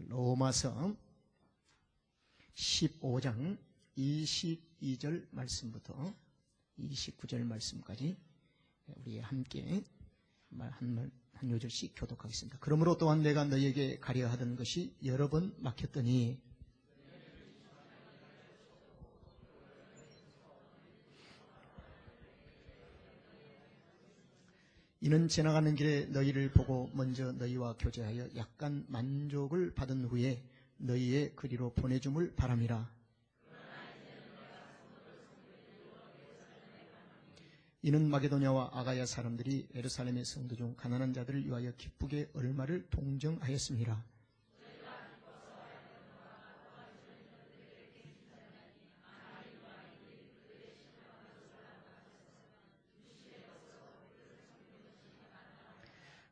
로마서 15장 22절 말씀부터 29절 말씀까지 우리 함께 한 요절씩 교독하겠습니다. 그러므로 또한 내가 너희에게 가려 하던 것이 여러 번 막혔더니 이는 지나가는 길에 너희를 보고 먼저 너희와 교제하여 약간 만족을 받은 후에 너희의 그리로 보내줌을 바람이라. 이는 마게도냐와 아가야 사람들이 예루살렘의 성도 중 가난한 자들을 위하여 기쁘게 얼마를 동정하였습니다.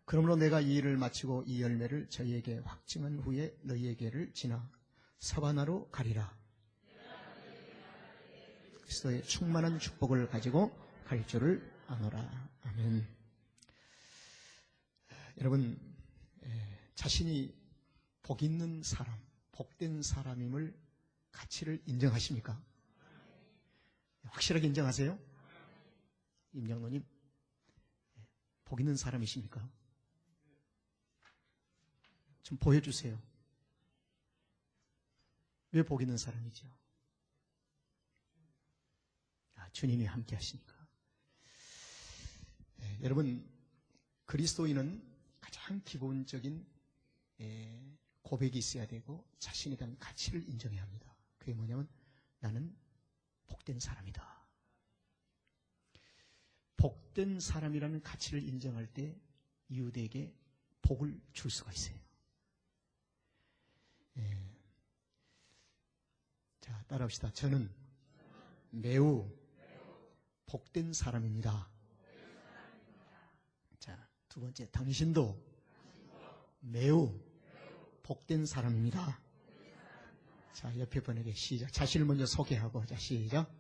그러므로 내가 이 일을 마치고 이 열매를 저희에게 확증한 후에 너희에게를 지나 사바나로 가리라. 그리스도의 충만한 축복을 가지고 갈 줄을 아노라. 아멘. 여러분, 자신이 복 있는 사람, 복된 사람임을 가치를 인정하십니까? 확실하게 인정하세요? 임영노님, 복 있는 사람이십니까? 좀 보여주세요. 왜 복 있는 사람이죠? 주님이 함께 하시니까. 여러분, 그리스도인은 가장 기본적인 고백이 있어야 되고 자신에 대한 가치를 인정해야 합니다. 그게 뭐냐면 나는 복된 사람이다. 복된 사람이라는 가치를 인정할 때 이웃에게 복을 줄 수가 있어요. 자, 따라합시다. 저는 매우 복된 사람입니다. 자, 두 번째, 당신도 매우 복된 사람입니다. 자, 옆에 분에게 시작. 자신을 먼저 소개하고, 자, 시작.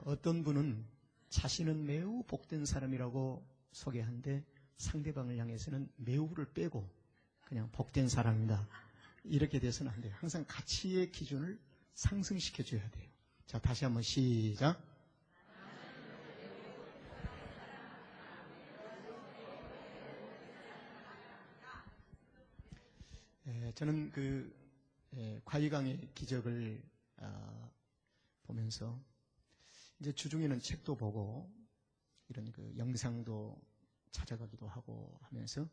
어떤 분은 자신은 매우 복된 사람이라고 소개하는데 상대방을 향해서는 매우를 빼고 그냥 복된 사람이다. 이렇게 돼서는 안 돼요. 항상 가치의 기준을 상승시켜줘야 돼요. 자, 다시 한번 시작. 저는 과의강의 기적을 보면서 이제 주중에는 책도 보고 이런 영상도 찾아가기도 하고 하면서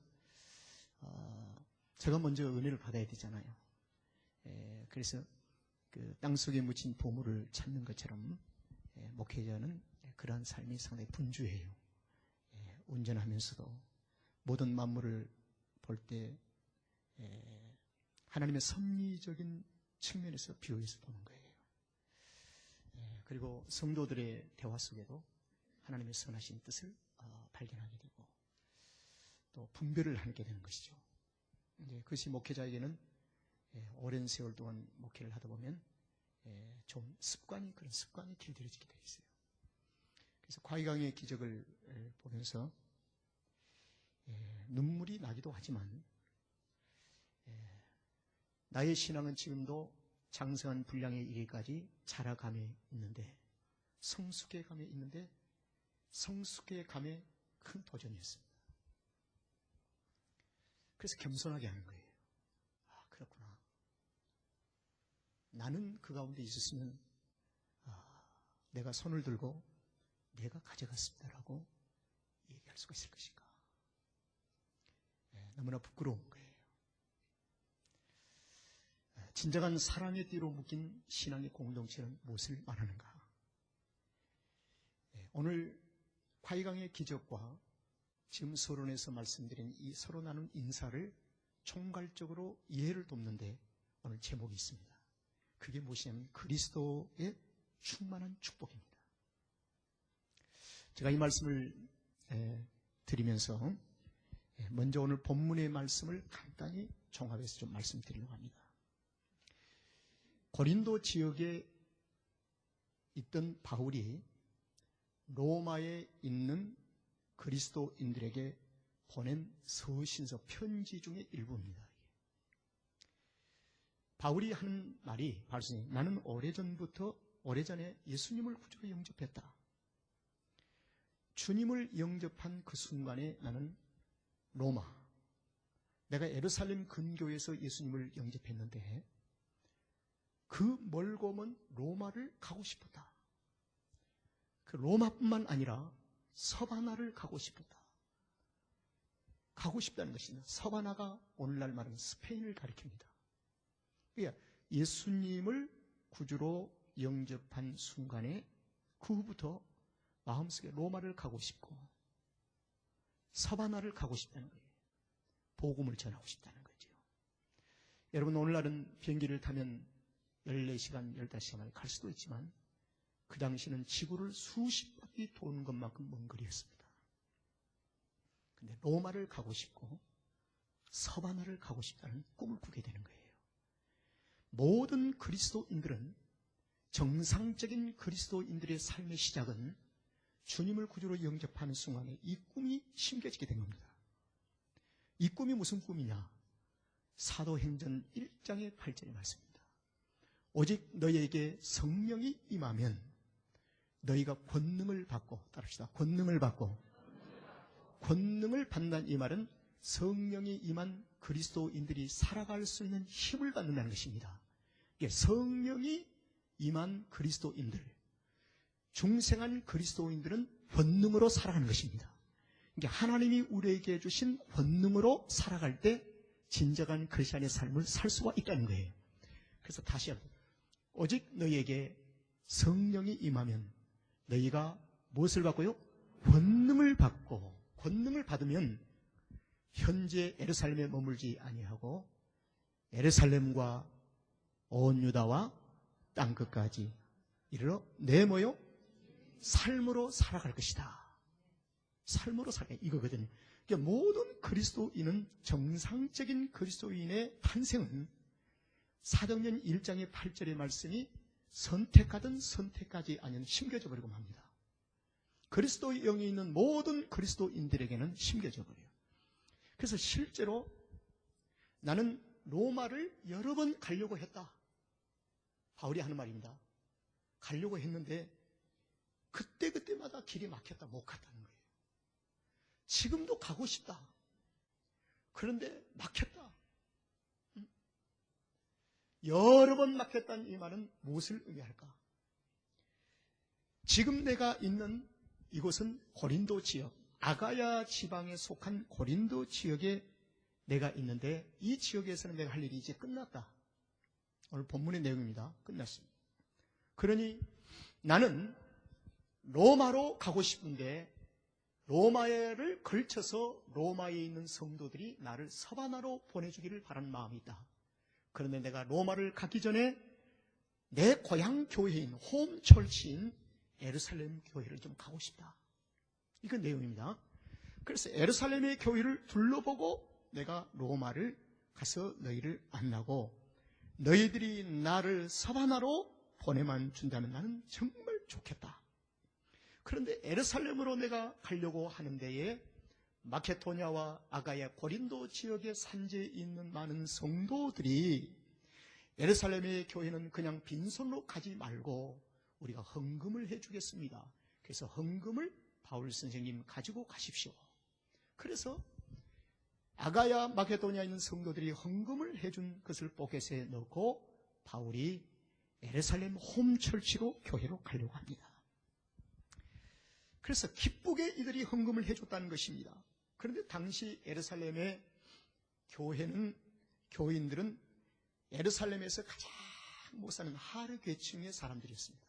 제가 먼저 은혜를 받아야 되잖아요. 그래서 땅속에 묻힌 보물을 찾는 것처럼 목회자는 그러한 삶이 상당히 분주해요. 운전하면서도 모든 만물을 볼 때 하나님의 섭리적인 측면에서 비유해서 보는 거예요. 그리고 성도들의 대화 속에도 하나님의 선하신 뜻을 발견하게 되고 또 분별을 하게 되는 것이죠. 이제 그것이 목회자에게는 오랜 세월 동안 목회를 하다 보면 좀 그런 습관이 길들여지게 되어 있어요. 그래서 과의강의 기적을 보면서 눈물이 나기도 하지만 나의 신앙은 지금도 장성한 분량에 이르기까지 자라감에 있는데 성숙해감에 있는데 성숙해감에 큰 도전이었습니다. 그래서 겸손하게 하는 거예요. 아, 그렇구나. 나는 그 가운데 있었으면 내가 손을 들고 내가 가져갔습니다라고 얘기할 수가 있을 것인가. 너무나 부끄러운 거예요. 진정한 사랑의 띠로 묶인 신앙의 공동체는 무엇을 말하는가? 오늘 과의강의 기적과 지금 서론에서 말씀드린 이 서로 나눈 인사를 총괄적으로 이해를 돕는데 오늘 제목이 있습니다. 그게 무엇이냐면 그리스도의 충만한 축복입니다. 제가 이 말씀을 드리면서 먼저 오늘 본문의 말씀을 간단히 종합해서 좀 말씀드리려고 합니다. 고린도 지역에 있던 바울이 로마에 있는 그리스도인들에게 보낸 서신서 편지 중의 일부입니다. 바울이 하는 말이 바울이 나는 오래전에 예수님을 구주로 영접했다. 주님을 영접한 그 순간에 나는 로마, 내가 예루살렘 근교에서 예수님을 영접했는데 그 멀고 먼 로마를 가고 싶었다. 그 로마뿐만 아니라 서바나를 가고 싶었다. 가고 싶다는 것입니다. 서바나가 오늘날 말하는 스페인을 가리킵니다. 그러니까 예수님을 구주로 영접한 순간에 그 후부터 마음속에 로마를 가고 싶고 서바나를 가고 싶다는 거예요. 복음을 전하고 싶다는 거죠. 여러분, 오늘날은 비행기를 타면 14시간, 15시간 갈 수도 있지만 그 당시는 지구를 수십 바퀴 도는 것만큼 먼 거리였습니다. 근데 로마를 가고 싶고 서바나를 가고 싶다는 꿈을 꾸게 되는 거예요. 모든 그리스도인들은, 정상적인 그리스도인들의 삶의 시작은 주님을 구주로 영접하는 순간에 이 꿈이 심겨지게 된 겁니다. 이 꿈이 무슨 꿈이냐? 사도행전 1장의 8절의 말씀입니다. 오직 너희에게 성령이 임하면 너희가 권능을 받고, 따릅시다. 권능을 받고, 권능을 받는다는 이 말은 성령이 임한 그리스도인들이 살아갈 수 있는 힘을 받는다는 것입니다. 성령이 임한 그리스도인들, 중생한 그리스도인들은 권능으로 살아가는 것입니다. 하나님이 우리에게 주신 권능으로 살아갈 때 진정한 크리스찬의 삶을 살 수가 있다는 거예요. 그래서 다시 한번, 오직 너희에게 성령이 임하면 너희가 무엇을 받고요? 권능을 받고, 권능을 받으면 현재 예루살렘에 머물지 아니하고 예루살렘과 온 유다와 땅끝까지 이르러 내 뭐요? 삶으로 살아갈 것이다. 삶으로 살아가 이거거든요. 그러니까 모든 그리스도인은, 정상적인 그리스도인의 탄생은 사도행전 1장의 8절의 말씀이 선택하든 선택하지 아니면 심겨져 버리고 맙니다. 그리스도의 영이 있는 모든 그리스도인들에게는 심겨져 버려요. 그래서 실제로 나는 로마를 여러 번 가려고 했다. 바울이 하는 말입니다. 가려고 했는데 그때마다 길이 막혔다. 못 갔다는 거예요. 지금도 가고 싶다. 그런데 막혔다. 여러 번 막혔다는 이 말은 무엇을 의미할까? 지금 내가 있는 이곳은 고린도 지역, 아가야 지방에 속한 고린도 지역에 내가 있는데 이 지역에서는 내가 할 일이 이제 끝났다. 오늘 본문의 내용입니다. 끝났습니다. 그러니 나는 로마로 가고 싶은데 로마를 걸쳐서 로마에 있는 성도들이 나를 서바나로 보내주기를 바라는 마음이 있다. 그런데 내가 로마를 가기 전에 내 고향 교회인 홈철치인 예루살렘 교회를 좀 가고 싶다. 이건 내용입니다. 그래서 예루살렘의 교회를 둘러보고 내가 로마를 가서 너희를 만나고 너희들이 나를 서바나로 보내만 준다면 나는 정말 좋겠다. 그런데 예루살렘으로 내가 가려고 하는 데에 마케도냐와 아가야, 고린도 지역의 산지에 있는 많은 성도들이 예루살렘의 교회는 그냥 빈손으로 가지 말고 우리가 헌금을 해주겠습니다. 그래서 헌금을 바울 선생님 가지고 가십시오. 그래서 아가야, 마케도냐에 있는 성도들이 헌금을 해준 것을 포켓에 넣고 바울이 예루살렘 홈철치로 교회로 가려고 합니다. 그래서 기쁘게 이들이 헌금을 해줬다는 것입니다. 그런데 당시 예루살렘의 교인들은 예루살렘에서 가장 못 사는 하류계층의 사람들이었습니다.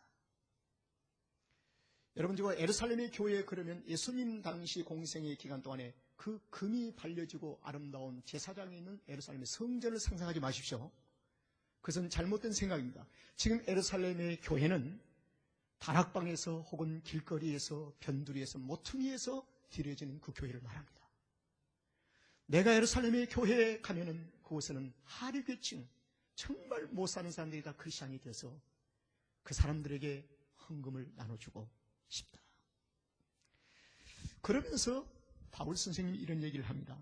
여러분, 제가 예루살렘의 교회에 그러면 예수님 당시 공생의 기간 동안에 그 금이 발려지고 아름다운 제사장이 있는 예루살렘의 성전을 상상하지 마십시오. 그것은 잘못된 생각입니다. 지금 예루살렘의 교회는 다락방에서 혹은 길거리에서, 변두리에서, 모퉁이에서 드려지는 그 교회를 말합니다. 내가 예루살렘의 교회에 가면은 그곳에는 하류계층, 정말 못 사는 사람들이 다 크리스찬이 돼서 그 사람들에게 헌금을 나눠주고 싶다. 그러면서 바울 선생님이 이런 얘기를 합니다.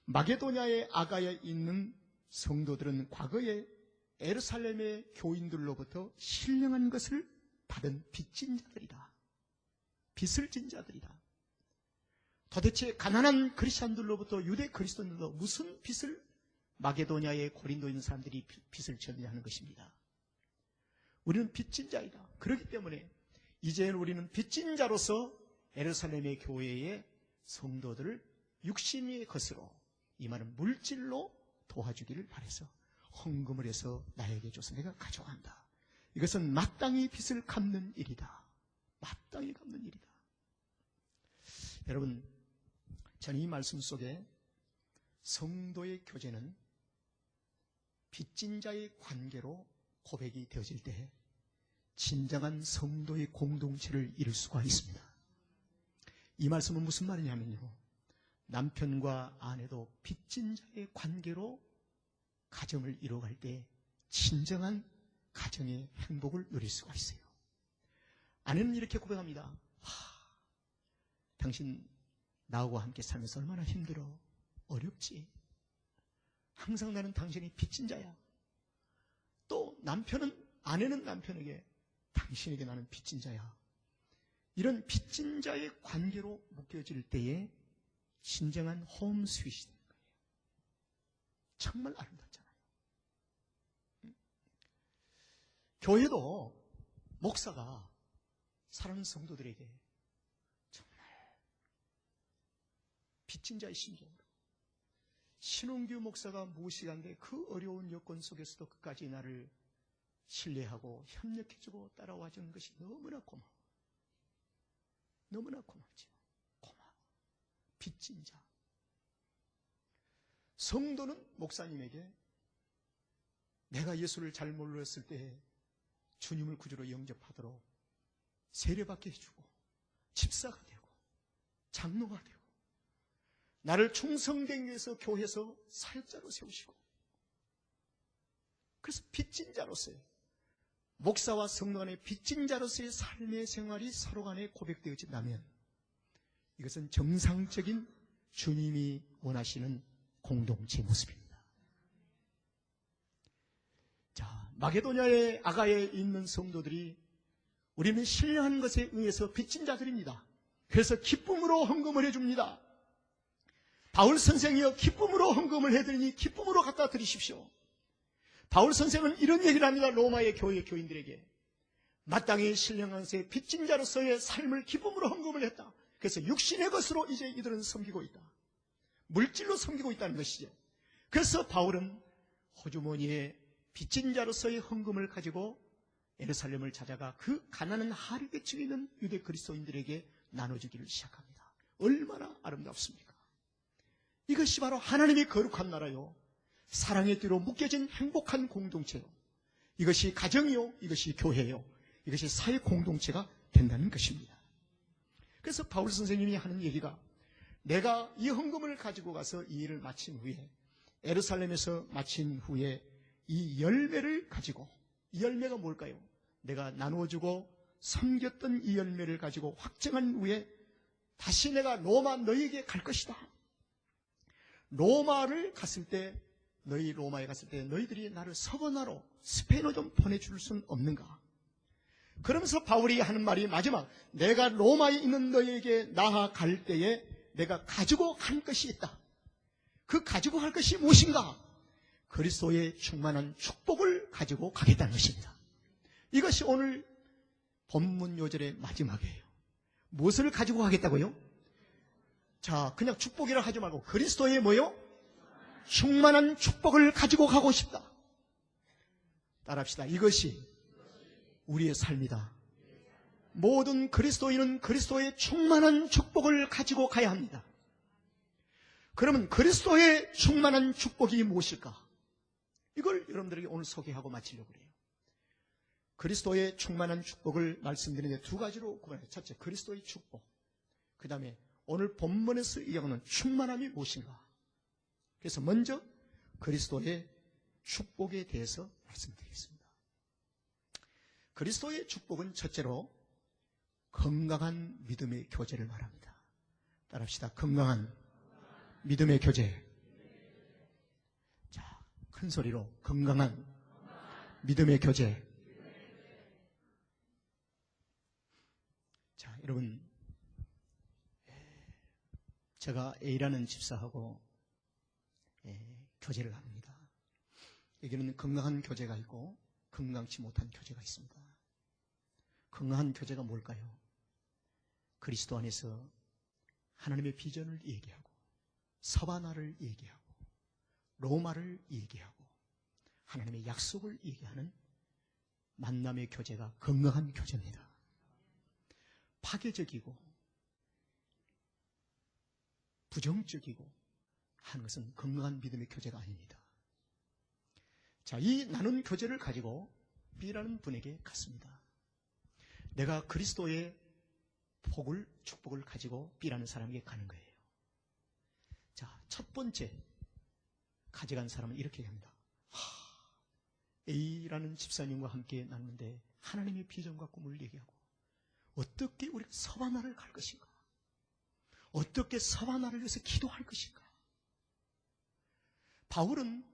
마게도냐의 아가야에 있는 성도들은 과거에 예루살렘의 교인들로부터 신령한 것을 받은 빚진 자들이다. 빚을 진 자들이다. 도대체 가난한 크리스천들로부터 유대 그리스도인들로 무슨 빚을 마게도냐의 고린도에 있는 사람들이 빚을 졌냐 하는 것입니다. 우리는 빚진 자이다. 그렇기 때문에 이제는 우리는 빚진 자로서 예루살렘의 교회의 성도들을 육신의 것으로, 이 말은 물질로 도와주기를 바라서 헌금을 해서 나에게 줘서 내가 가져간다. 이것은 마땅히 빚을 갚는 일이다. 마땅히 갚는 일이다. 여러분, 저는 이 말씀 속에 성도의 교제는 빚진 자의 관계로 고백이 되어질 때 진정한 성도의 공동체를 이룰 수가 있습니다. 이 말씀은 무슨 말이냐면요, 남편과 아내도 빚진 자의 관계로 가정을 이루어갈 때 진정한 가정의 행복을 누릴 수가 있어요. 아내는 이렇게 고백합니다. 당신 나하고 함께 살면서 얼마나 힘들어, 어렵지. 항상 나는 당신이 빚진 자야. 또 아내는 남편에게 당신에게 나는 빚진 자야. 이런 빚진 자의 관계로 묶여질 때에 진정한 홈 스윗이 되는 거예요. 정말 아름답잖아요. 교회도 목사가 사랑하는 성도들에게 정말 빚진 자의 심정으로, 신홍규 목사가 무엇이간데 그 어려운 여건 속에서도 끝까지 나를 신뢰하고 협력해주고 따라와주는 것이 너무나 고마워. 너무나 고맙죠. 고마워. 빚진 자. 성도는 목사님에게 내가 예수를 잘 몰랐을 때 주님을 구주로 영접하도록 세례받게 해주고 집사가 되고 장로가 되고 나를 충성되기 위해서 교회에서 사역자로 세우시고, 그래서 빚진 자로서의, 목사와 성도 간의 빚진 자로서의 삶의 생활이 서로 간에 고백되어진다면 이것은 정상적인 주님이 원하시는 공동체 모습입니다. 자, 마게도냐의 아가야에 있는 성도들이 우리는 신령한 것에 의해서 빚진 자들입니다. 그래서 기쁨으로 헌금을 해줍니다. 바울 선생이여 기쁨으로 헌금을 해드리니 기쁨으로 갖다 드리십시오. 바울 선생은 이런 얘기를 합니다. 로마의 교회 교인들에게 마땅히 신령한 것에 빚진 자로서의 삶을 기쁨으로 헌금을 했다. 그래서 육신의 것으로 이제 이들은 섬기고 있다. 물질로 섬기고 있다는 것이죠. 그래서 바울은 호주머니에 빚진 자로서의 헌금을 가지고 예루살렘을 찾아가 그 가난한 하류계층에 있는 유대 그리스도인들에게 나눠주기를 시작합니다. 얼마나 아름답습니까? 이것이 바로 하나님의 거룩한 나라요, 사랑의 띠로 묶여진 행복한 공동체요, 이것이 가정이요, 이것이 교회요, 이것이 사회 공동체가 된다는 것입니다. 그래서 바울 선생님이 하는 얘기가, 내가 이 헌금을 가지고 가서 이 일을 마친 후에, 예루살렘에서 마친 후에 이 열매를 가지고, 이 열매가 뭘까요? 내가 나누어주고 섬겼던 이 열매를 가지고 확정한 후에 다시 내가 로마 너희에게 갈 것이다. 로마에 갔을 때 너희들이 나를 서버나로 스페인으로 좀 보내줄 수는 없는가? 그러면서 바울이 하는 말이 마지막, 내가 로마에 있는 너희에게 나아갈 때에 내가 가지고 갈 것이 있다. 그 가지고 갈 것이 무엇인가? 그리스도의 충만한 축복을 가지고 가겠다는 것입니다. 이것이 오늘 본문 요절의 마지막이에요. 무엇을 가지고 가겠다고요? 자, 그냥 축복이라 하지 말고 그리스도의 뭐요? 충만한 축복을 가지고 가고 싶다. 따라합시다. 이것이 우리의 삶이다. 모든 그리스도인은 그리스도의 충만한 축복을 가지고 가야 합니다. 그러면 그리스도의 충만한 축복이 무엇일까? 이걸 여러분들에게 오늘 소개하고 마치려고 그래요. 그리스도의 충만한 축복을 말씀드리는데 두 가지로 구분해요. 첫째, 그리스도의 축복. 그 다음에 오늘 본문에서 얘기하는 충만함이 무엇인가? 그래서 먼저 그리스도의 축복에 대해서 말씀드리겠습니다. 그리스도의 축복은 첫째로 건강한 믿음의 교제를 말합니다. 따라합시다. 건강한 믿음의 교제. 자, 큰 소리로 건강한 믿음의 교제. 자, 여러분, 제가 A라는 집사하고 교제를 합니다. 여기는 건강한 교제가 있고 건강치 못한 교제가 있습니다. 건강한 교제가 뭘까요? 그리스도 안에서 하나님의 비전을 얘기하고 서바나를 얘기하고 로마를 얘기하고 하나님의 약속을 얘기하는 만남의 교제가 건강한 교제입니다. 파괴적이고 부정적이고 하는 것은 건강한 믿음의 교제가 아닙니다. 자, 이 나눈 교제를 가지고 B라는 분에게 갔습니다. 내가 그리스도의 복을, 축복을 가지고 B라는 사람에게 가는 거예요. 자, 첫 번째 가져간 사람은 이렇게 얘기합니다. A라는 집사님과 함께 나누는데 하나님의 비전과 꿈을 얘기하고 어떻게 우리가 서바나를 갈 것인가? 어떻게 서바나를 위해서 기도할 것인가? 바울은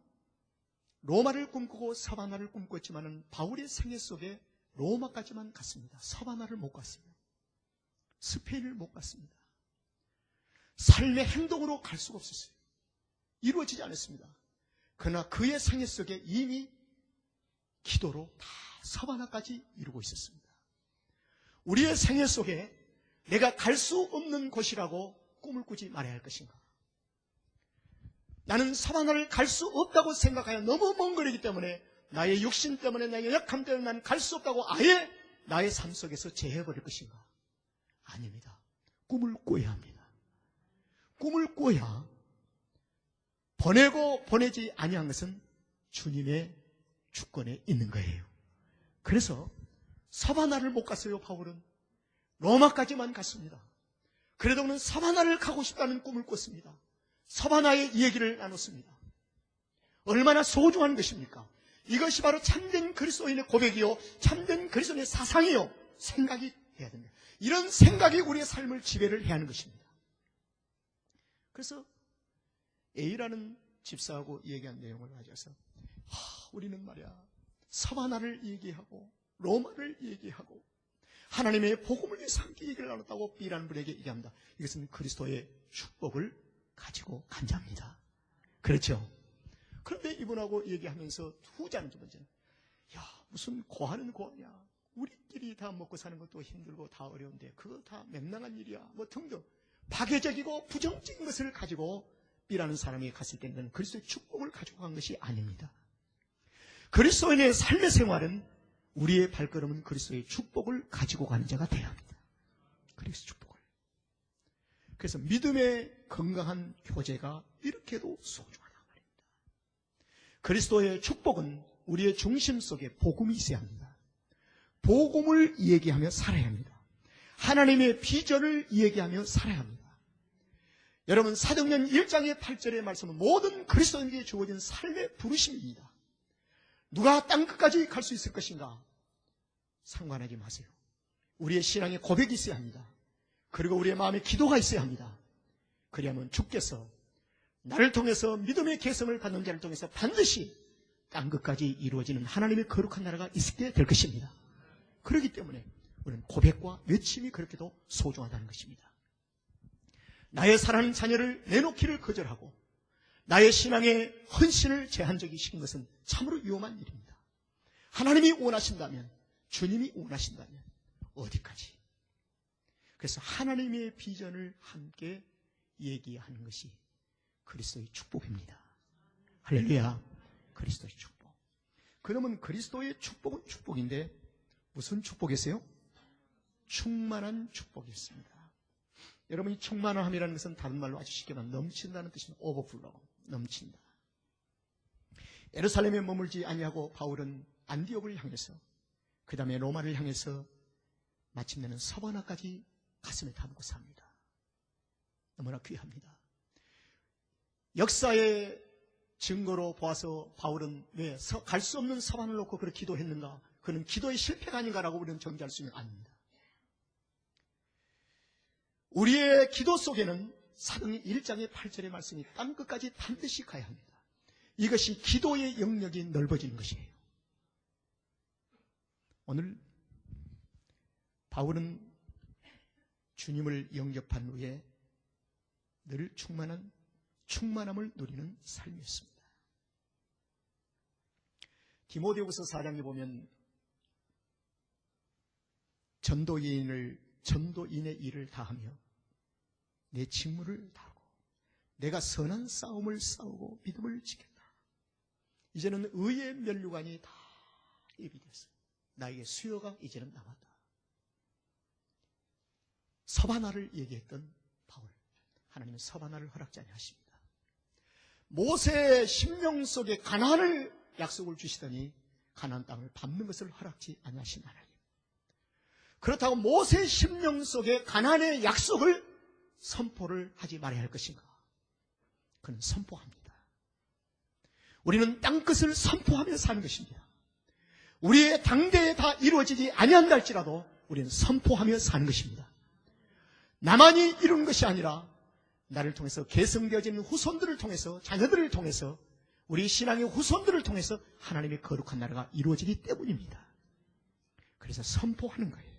로마를 꿈꾸고 서바나를 꿈꿨지만 바울의 생애 속에 로마까지만 갔습니다. 서바나를 못 갔습니다. 스페인을 못 갔습니다. 삶의 행동으로 갈 수가 없었어요. 이루어지지 않았습니다. 그러나 그의 생애 속에 이미 기도로 다 서바나까지 이루고 있었습니다. 우리의 생애 속에 내가 갈 수 없는 곳이라고 꿈을 꾸지 말아야 할 것인가? 나는 서바나를 갈 수 없다고 생각하여 너무 먼 거리기 때문에 나의 육신 때문에 나의 약함 때문에 나는 갈 수 없다고 아예 나의 삶 속에서 제해버릴 것인가? 아닙니다. 꿈을 꿔야 합니다. 꿈을 꿔야 보내고 보내지 아니한 것은 주님의 주권에 있는 거예요. 그래서 서바나를 못 갔어요. 바울은 로마까지만 갔습니다. 그래도 그는 서바나를 가고 싶다는 꿈을 꿨습니다. 서바나의 이야기를 나눴습니다. 얼마나 소중한 것입니까? 이것이 바로 참된 그리스도인의 고백이요, 참된 그리스도인의 사상이요, 생각이 해야 됩니다. 이런 생각이 우리의 삶을 지배를 해야 하는 것입니다. 그래서 A라는 집사하고 얘기한 내용을 가져서 우리는 말이야 서바나를 얘기하고 로마를 얘기하고 하나님의 복음을 위해서 함께 얘기를 나눴다고 B라는 분에게 얘기합니다. 이것은 그리스도의 축복을 가지고 간 자입니다. 그렇죠? 그런데 이분하고 얘기하면서 후자는 두 번째는 무슨 고하는 고하냐, 우리끼리 다 먹고 사는 것도 힘들고 다 어려운데 그거 다 맹랑한 일이야, 뭐 등등 파괴적이고 부정적인 것을 가지고 B라는 사람이 갔을 때는 그리스도의 축복을 가지고 간 것이 아닙니다. 그리스도인의 삶의 생활은 우리의 발걸음은 그리스도의 축복을 가지고 가는 자가 되어야 합니다. 그리스도의 축복을. 그래서 믿음의 건강한 교제가 이렇게도 소중하다는 말입니다. 그리스도의 축복은 우리의 중심 속에 복음이 있어야 합니다. 복음을 얘기하며 살아야 합니다. 하나님의 비전을 얘기하며 살아야 합니다. 여러분, 사도행전 1장의 8절의 말씀은 모든 그리스도인에게 주어진 삶의 부르심입니다. 누가 땅끝까지 갈 수 있을 것인가? 상관하지 마세요. 우리의 신앙의 고백이 있어야 합니다. 그리고 우리의 마음에 기도가 있어야 합니다. 그리하면 주께서 나를 통해서 믿음의 계승을 받는 자를 통해서 반드시 땅끝까지 이루어지는 하나님의 거룩한 나라가 있게 될 것입니다. 그렇기 때문에 우리는 고백과 외침이 그렇게도 소중하다는 것입니다. 나의 사랑하는 자녀를 내놓기를 거절하고 나의 신앙의 헌신을 제한적이시킨 것은 참으로 위험한 일입니다. 하나님이 원하신다면, 주님이 원하신다면 어디까지? 그래서 하나님의 비전을 함께 얘기하는 것이 그리스도의 축복입니다. 할렐루야. 그리스도의 축복. 그러면 그리스도의 축복은 축복인데 무슨 축복이었어요? 충만한 축복이었습니다. 여러분, 이 충만함이라는 것은 다른 말로 아주 쉽게 말하면 넘친다는 뜻입니다. 오버플로우, 넘친다. 예루살렘에 머물지 아니하고 바울은 안디옥을 향해서, 그 다음에 로마를 향해서 마침내는 서바나까지 가슴에 담고 삽니다. 너무나 귀합니다. 역사의 증거로 보아서 바울은 왜 갈 수 없는 서바나를 놓고 그렇게 기도했는가? 그는 기도의 실패가 아닌가라고 우리는 정죄할 수 있는 아닙니다. 우리의 기도 속에는 사도행 1장의 8절의 말씀이 땅끝까지 반드시 가야 합니다. 이것이 기도의 영역이 넓어지는 것이에요. 오늘 바울은 주님을 영접한 후에 늘 충만함을 누리는 삶이었습니다. 디모데후서 4장에 보면 전도인의 일을 다하며 내 직무를 다하고 내가 선한 싸움을 싸우고 믿음을 지켰다. 이제는 의의 면류관이 다 예비되었어. 나에게 수요가 이제는 남았다. 서바나를 얘기했던 바울. 하나님은 서바나를 허락지 아니하십니다. 모세의 심령 속에 가나안을 약속을 주시더니 가나안 땅을 밟는 것을 허락지 아니하신 하나님. 그렇다고 모세의 심령 속에 가나안의 약속을 선포를 하지 말아야 할 것인가? 그는 선포합니다. 우리는 땅끝을 선포하며 사는 것입니다. 우리의 당대에 다 이루어지지 아니한다 할지라도 우리는 선포하며 사는 것입니다. 나만이 이루는 것이 아니라 나를 통해서 계승되어지는 후손들을 통해서, 자녀들을 통해서, 우리 신앙의 후손들을 통해서 하나님의 거룩한 나라가 이루어지기 때문입니다. 그래서 선포하는 거예요.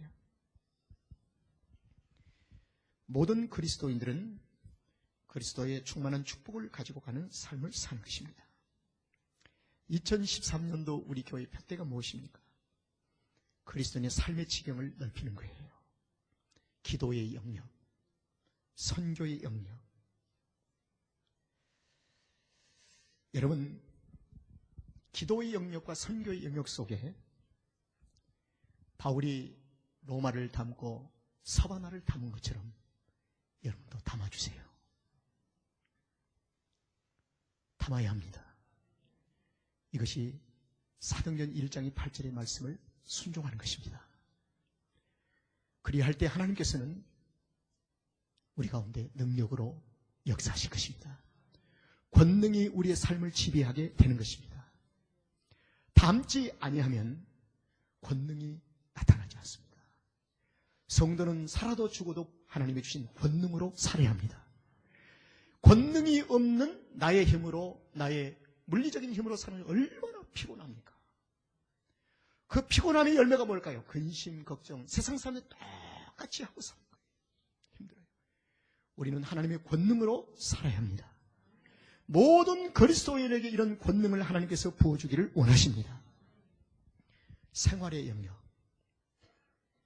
모든 그리스도인들은 그리스도의 충만한 축복을 가지고 가는 삶을 사는 것입니다. 2013년도 우리 교회 표대가 무엇입니까? 그리스도인의 삶의 지경을 넓히는 거예요. 기도의 영역, 선교의 영역. 여러분, 기도의 영역과 선교의 영역 속에 바울이 로마를 담고 서바나를 담은 것처럼 여러분도 담아주세요. 담아야 합니다. 이것이 사도행전 1장의 8절의 말씀을 순종하는 것입니다. 그리할 때 하나님께서는 우리 가운데 능력으로 역사하실 것입니다. 권능이 우리의 삶을 지배하게 되는 것입니다. 담지 아니하면 권능이 나타나지 않습니다. 성도는 살아도 죽어도 하나님이 주신 권능으로 살아야 합니다. 권능이 없는 나의 힘으로, 나의 물리적인 힘으로 사는 얼마나 피곤합니까? 그 피곤함의 열매가 뭘까요? 근심, 걱정, 세상 사람들 똑같이 하고 사는 거예요. 힘들어요. 우리는 하나님의 권능으로 살아야 합니다. 모든 그리스도인에게 이런 권능을 하나님께서 부어주기를 원하십니다. 생활의 영역.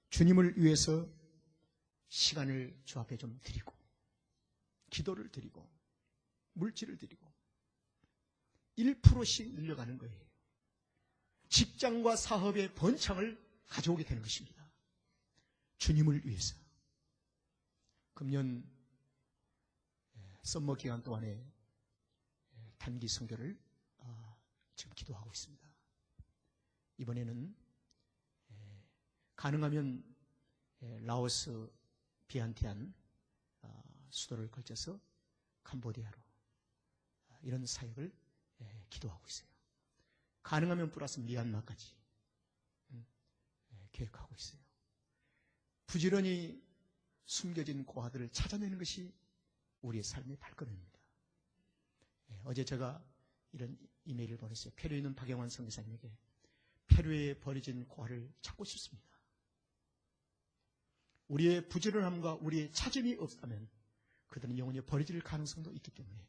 주님을 위해서 시간을 주 앞에 좀 드리고, 기도를 드리고, 물질을 드리고, 1%씩 늘려가는 거예요. 직장과 사업의 번창을 가져오게 되는 것입니다. 주님을 위해서. 금년 썸머 기간 동안에 단기 선교를 지금 기도하고 있습니다. 이번에는 가능하면 라오스 비안티안 수도를 걸쳐서 캄보디아로 이런 사역을 기도하고 있어요. 가능하면 플러스 미얀마까지 계획하고 있어요. 부지런히 숨겨진 고아들을 찾아내는 것이 우리의 삶의 발걸음입니다. 어제 제가 이런 이메일을 보냈어요. 페루에 있는 박영환 선교사님에게 페루에 버려진 고아를 찾고 싶습니다. 우리의 부지런함과 우리의 찾음이 없다면 그들은 영원히 버려질 가능성도 있기 때문에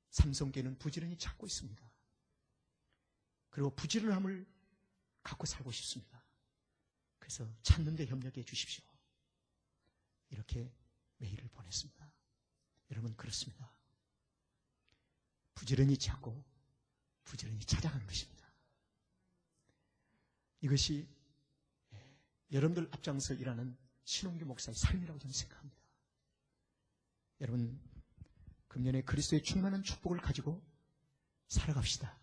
삼성교회는 부지런히 찾고 있습니다. 그리고 부지런함을 갖고 살고 싶습니다. 그래서 찾는 데 협력해 주십시오. 이렇게 메일을 보냈습니다. 여러분, 그렇습니다. 부지런히 찾고 부지런히 찾아가는 것입니다. 이것이 여러분들 앞장서 일하는 신홍규 목사의 삶이라고 저는 생각합니다. 여러분, 금년에 그리스도의 충만한 축복을 가지고 살아갑시다.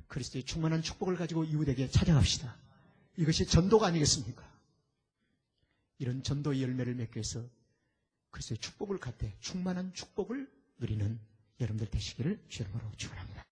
그리스도의 충만한 축복을 가지고 이웃에게 찾아갑시다. 이것이 전도가 아니겠습니까? 이런 전도의 열매를 맺기 위해서 그리스도의 축복을 갖되 충만한 축복을 누리는 여러분들 되시기를 주의 이름으로 축원합니다.